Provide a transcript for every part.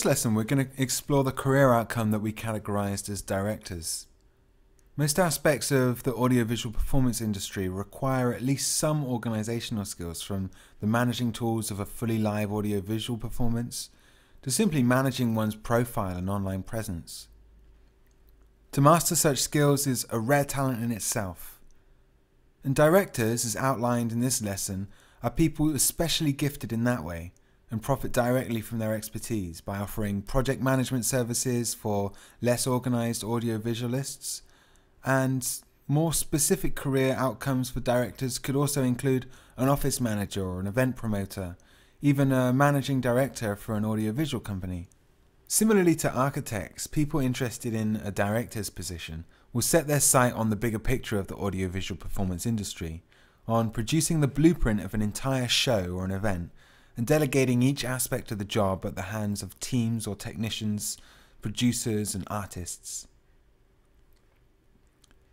this lesson, we're going to explore the career outcome that we categorized as directors. Most aspects of the audiovisual performance industry require at least some organizational skills, from the managing tools of a fully live audiovisual performance to simply managing one's profile and online presence. To master such skills is a rare talent in itself. And directors, as outlined in this lesson, are people especially gifted in that way and profit directly from their expertise by offering project management services for less organized audiovisualists. And more specific career outcomes for directors could also include an office manager or an event promoter, even a managing director for an audiovisual company. Similarly to architects, people interested in a director's position will set their sight on the bigger picture of the audiovisual performance industry, on producing the blueprint of an entire show or an event, and delegating each aspect of the job at the hands of teams or technicians, producers and artists.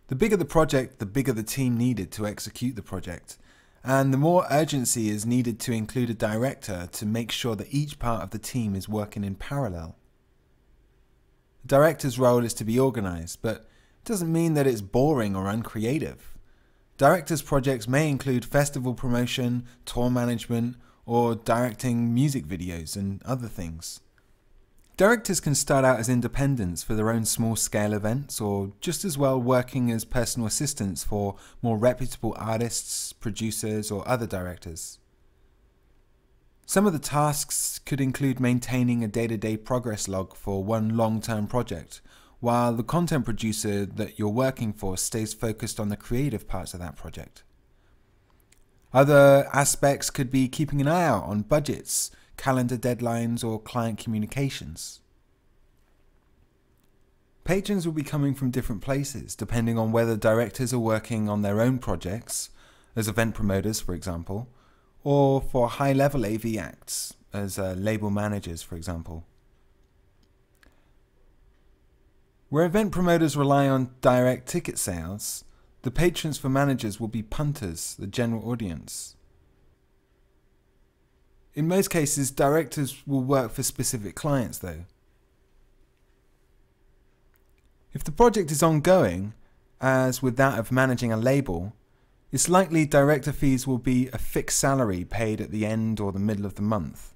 The bigger the project, the bigger the team needed to execute the project, and the more urgency is needed to include a director to make sure that each part of the team is working in parallel. The director's role is to be organized, but it doesn't mean that it's boring or uncreative. Directors' projects may include festival promotion, tour management, or directing music videos and other things. Directors can start out as independents for their own small-scale events, or just as well working as personal assistants for more reputable artists, producers, or other directors. Some of the tasks could include maintaining a day-to-day progress log for one long-term project, while the content producer that you're working for stays focused on the creative parts of that project. Other aspects could be keeping an eye out on budgets, calendar deadlines, or client communications. Patrons will be coming from different places, depending on whether directors are working on their own projects, as event promoters, for example, or for high-level AV acts, as label managers, for example. Where event promoters rely on direct ticket sales, the patrons for managers will be punters, the general audience. In most cases, directors will work for specific clients, though. If the project is ongoing, as with that of managing a label, it's likely director fees will be a fixed salary paid at the end or the middle of the month.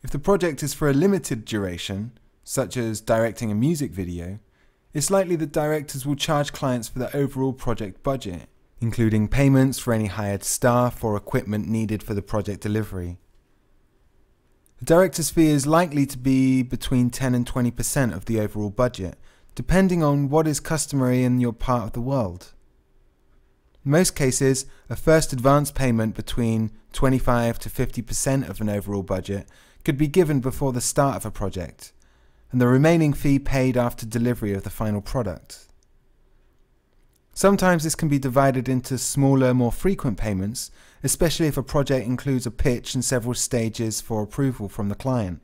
If the project is for a limited duration, such as directing a music video, it's likely that directors will charge clients for the overall project budget, including payments for any hired staff or equipment needed for the project delivery. The director's fee is likely to be between 10 and 20% of the overall budget, depending on what is customary in your part of the world. In most cases, a first advance payment between 25 to 50% of an overall budget could be given before the start of a project, and the remaining fee paid after delivery of the final product. Sometimes this can be divided into smaller, more frequent payments, especially if a project includes a pitch and several stages for approval from the client.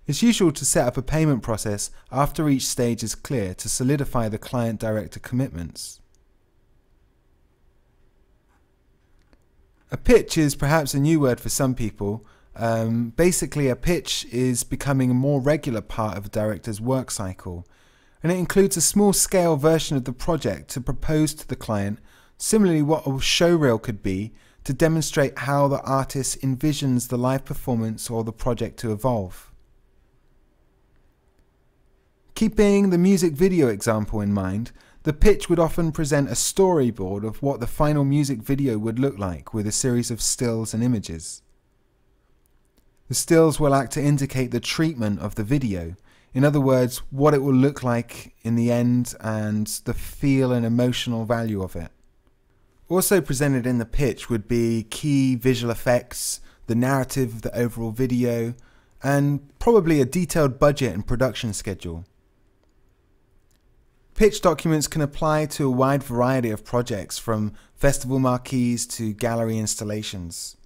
It's usual to set up a payment process after each stage is clear to solidify the client-director commitments. A pitch is perhaps a new word for some people. Basically, a pitch is becoming a more regular part of a director's work cycle, and it includes a small-scale version of the project to propose to the client, similarly what a showreel could be, to demonstrate how the artist envisions the live performance or the project to evolve. Keeping the music video example in mind, the pitch would often present a storyboard of what the final music video would look like, with a series of stills and images. The stills will act to indicate the treatment of the video. In other words, what it will look like in the end and the feel and emotional value of it. Also presented in the pitch would be key visual effects, the narrative of the overall video, and probably a detailed budget and production schedule. Pitch documents can apply to a wide variety of projects, from festival marquees to gallery installations.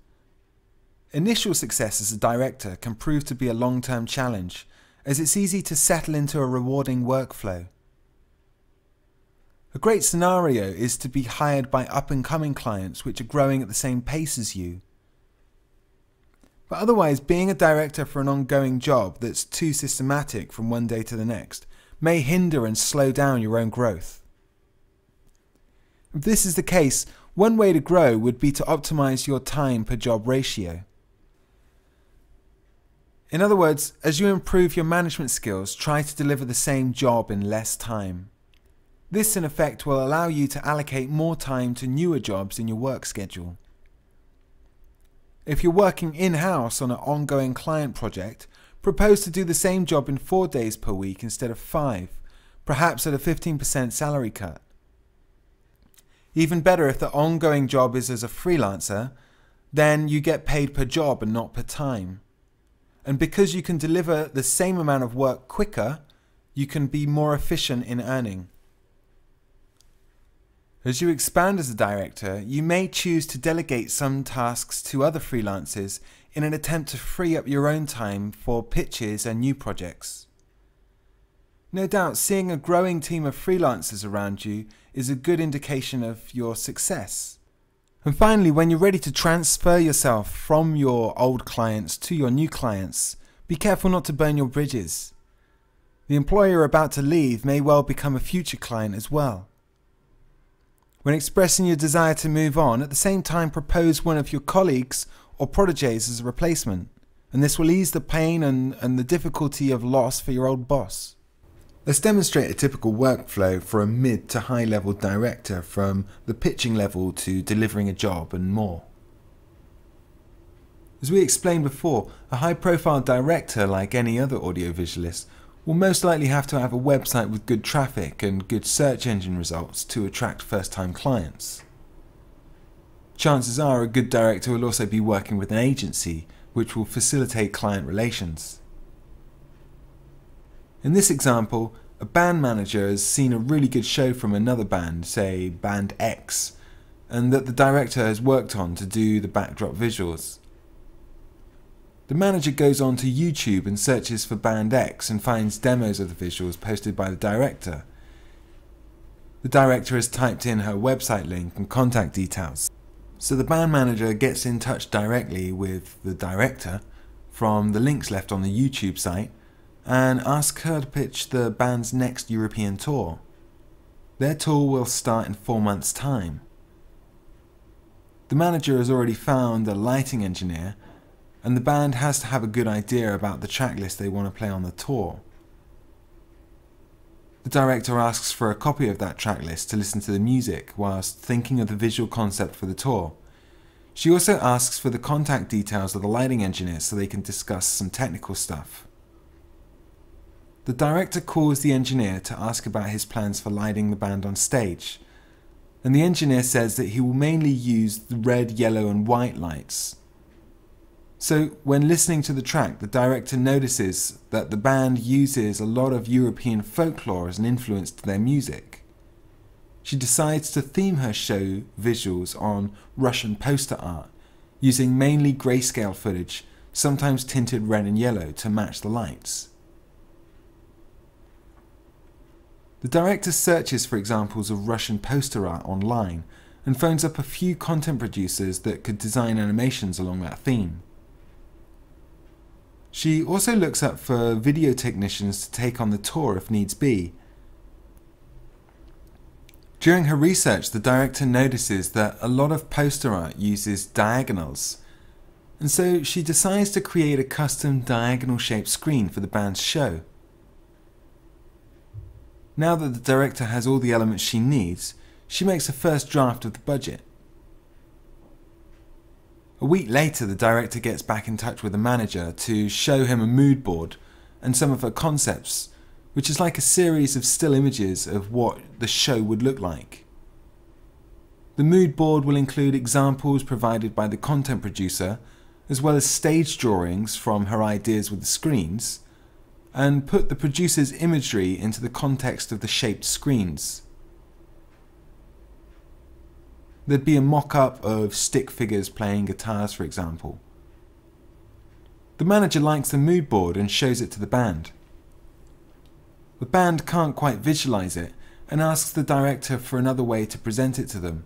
Initial success as a director can prove to be a long-term challenge, as it's easy to settle into a rewarding workflow. A great scenario is to be hired by up-and-coming clients which are growing at the same pace as you. But otherwise, being a director for an ongoing job that's too systematic from one day to the next may hinder and slow down your own growth. If this is the case, one way to grow would be to optimize your time per job ratio. In other words, as you improve your management skills, try to deliver the same job in less time. This, in effect, will allow you to allocate more time to newer jobs in your work schedule. If you're working in-house on an ongoing client project, propose to do the same job in 4 days per week instead of 5, perhaps at a 15% salary cut. Even better, if the ongoing job is as a freelancer, then you get paid per job and not per time. And because you can deliver the same amount of work quicker, you can be more efficient in earning. As you expand as a director, you may choose to delegate some tasks to other freelancers in an attempt to free up your own time for pitches and new projects. No doubt, seeing a growing team of freelancers around you is a good indication of your success. And finally, when you're ready to transfer yourself from your old clients to your new clients, be careful not to burn your bridges. The employer you're about to leave may well become a future client as well. When expressing your desire to move on, at the same time propose one of your colleagues or protégés as a replacement, and this will ease the pain and the difficulty of loss for your old boss. Let's demonstrate a typical workflow for a mid to high level director, from the pitching level to delivering a job and more. As we explained before, a high profile director, like any other audiovisualist, will most likely have to have a website with good traffic and good search engine results to attract first-time clients. Chances are a good director will also be working with an agency, which will facilitate client relations. In this example, a band manager has seen a really good show from another band, say band X, and that the director has worked on to do the backdrop visuals. The manager goes on to YouTube and searches for band X and finds demos of the visuals posted by the director. The director has typed in her website link and contact details. So the band manager gets in touch directly with the director from the links left on the YouTube site and asks her to pitch the band's next European tour. Their tour will start in 4 months' time. The manager has already found a lighting engineer, and the band has to have a good idea about the track list they want to play on the tour. The director asks for a copy of that track list to listen to the music whilst thinking of the visual concept for the tour. She also asks for the contact details of the lighting engineer so they can discuss some technical stuff. The director calls the engineer to ask about his plans for lighting the band on stage, and the engineer says that he will mainly use the red, yellow and white lights. So when listening to the track, the director notices that the band uses a lot of European folklore as an influence to their music. She decides to theme her show visuals on Russian poster art, using mainly grayscale footage, sometimes tinted red and yellow to match the lights. The director searches for examples of Russian poster art online and phones up a few content producers that could design animations along that theme. She also looks up for video technicians to take on the tour if needs be. During her research, the director notices that a lot of poster art uses diagonals, and so she decides to create a custom diagonal-shaped screen for the band's show. Now that the director has all the elements she needs, she makes a first draft of the budget. A week later, the director gets back in touch with the manager to show him a mood board and some of her concepts, which is like a series of still images of what the show would look like. The mood board will include examples provided by the content producer, as well as stage drawings from her ideas with the screens, and put the producer's imagery into the context of the shaped screens. There'd be a mock-up of stick figures playing guitars, for example. The manager likes the mood board and shows it to the band. The band can't quite visualize it and asks the director for another way to present it to them.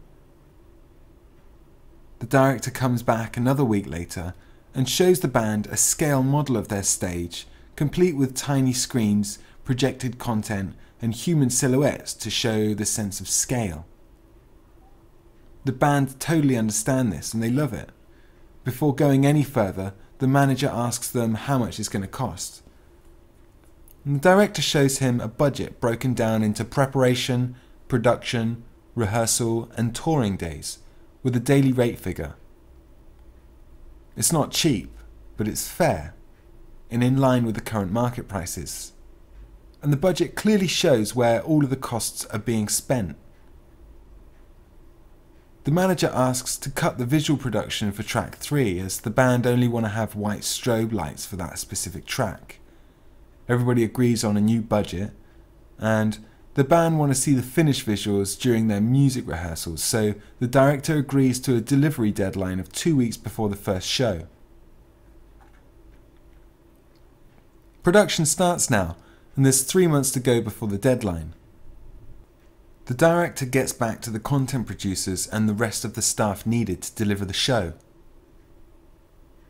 The director comes back another week later and shows the band a scale model of their stage, complete with tiny screens, projected content, and human silhouettes to show the sense of scale. The band totally understand this and they love it. Before going any further, the manager asks them how much it's going to cost. And the director shows him a budget broken down into preparation, production, rehearsal, and touring days, with a daily rate figure. It's not cheap, but it's fair, and in line with the current market prices. And the budget clearly shows where all of the costs are being spent. The manager asks to cut the visual production for track 3, as the band only want to have white strobe lights for that specific track. Everybody agrees on a new budget, and the band want to see the finished visuals during their music rehearsals, so the director agrees to a delivery deadline of 2 weeks before the first show. Production starts now, and there's 3 months to go before the deadline. The director gets back to the content producers and the rest of the staff needed to deliver the show.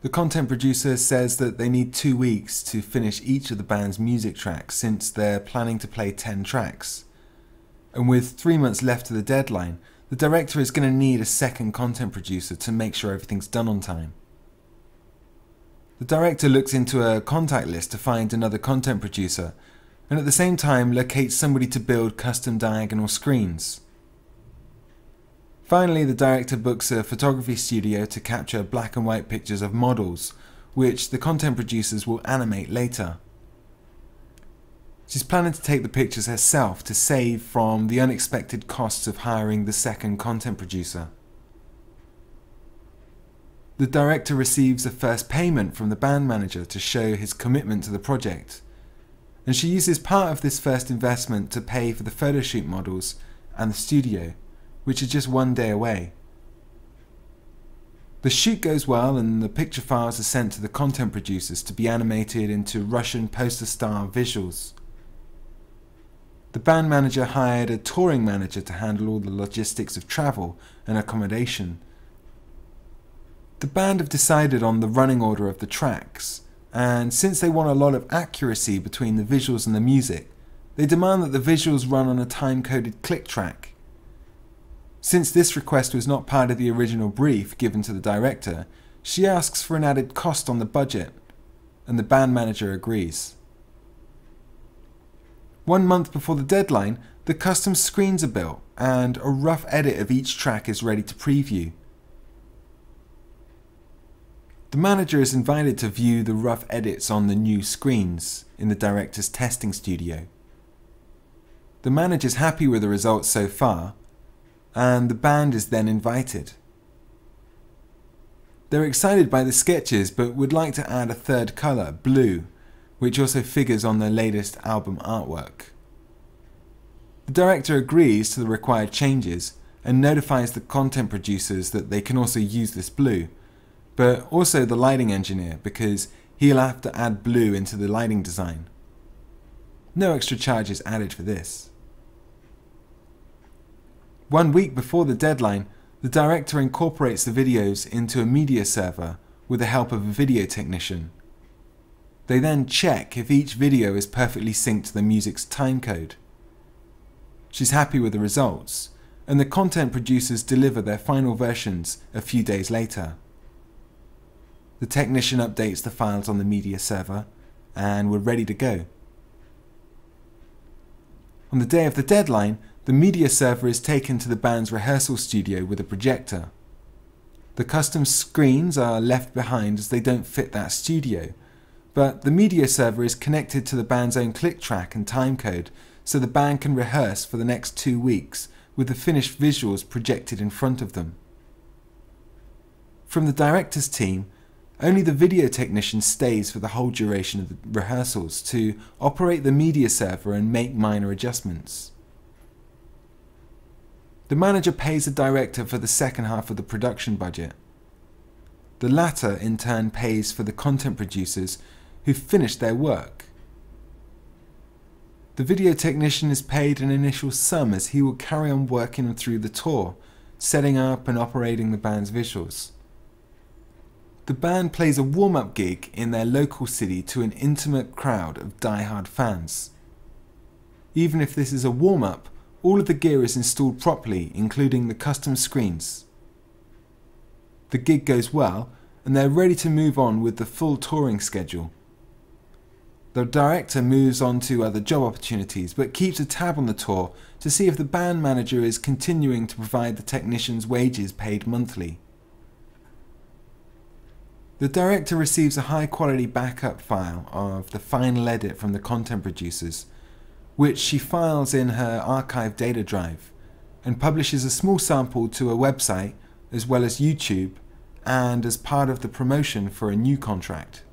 The content producer says that they need 2 weeks to finish each of the band's music tracks, since they're planning to play 10 tracks. And with 3 months left to the deadline, the director is going to need a second content producer to make sure everything's done on time. The director looks into a contact list to find another content producer, and at the same time locates somebody to build custom diagonal screens. Finally, the director books a photography studio to capture black and white pictures of models, which the content producers will animate later. She's planning to take the pictures herself to save from the unexpected costs of hiring the second content producer. The director receives a first payment from the band manager to show his commitment to the project, and she uses part of this first investment to pay for the photo shoot models and the studio, which are just 1 day away. The shoot goes well and the picture files are sent to the content producers to be animated into Russian poster-style visuals. The band manager hired a touring manager to handle all the logistics of travel and accommodation. The band have decided on the running order of the tracks, and since they want a lot of accuracy between the visuals and the music, they demand that the visuals run on a time-coded click track. Since this request was not part of the original brief given to the director, she asks for an added cost on the budget, and the band manager agrees. 1 month before the deadline, the custom screens are built, and a rough edit of each track is ready to preview. The manager is invited to view the rough edits on the new screens in the director's testing studio. The manager is happy with the results so far, and the band is then invited. They're excited by the sketches but would like to add a third colour, blue, which also figures on their latest album artwork. The director agrees to the required changes and notifies the content producers that they can also use this blue, but also the lighting engineer, because he'll have to add blue into the lighting design. No extra charge is added for this. 1 week before the deadline, the director incorporates the videos into a media server with the help of a video technician. They then check if each video is perfectly synced to the music's timecode. She's happy with the results, and the content producers deliver their final versions a few days later. The technician updates the files on the media server, and we're ready to go. On the day of the deadline, the media server is taken to the band's rehearsal studio with a projector. The custom screens are left behind as they don't fit that studio, but the media server is connected to the band's own click track and timecode, so the band can rehearse for the next 2 weeks with the finished visuals projected in front of them. From the director's team, only the video technician stays for the whole duration of the rehearsals to operate the media server and make minor adjustments. The manager pays the director for the second half of the production budget. The latter in turn pays for the content producers who've finished their work. The video technician is paid an initial sum as he will carry on working through the tour, setting up and operating the band's visuals. The band plays a warm-up gig in their local city to an intimate crowd of die-hard fans. Even if this is a warm-up, all of the gear is installed properly, including the custom screens. The gig goes well, and they're ready to move on with the full touring schedule. The director moves on to other job opportunities, but keeps a tab on the tour to see if the band manager is continuing to provide the technicians' wages paid monthly. The director receives a high-quality backup file of the final edit from the content producers, which she files in her archive data drive, and publishes a small sample to a website, as well as YouTube, and as part of the promotion for a new contract.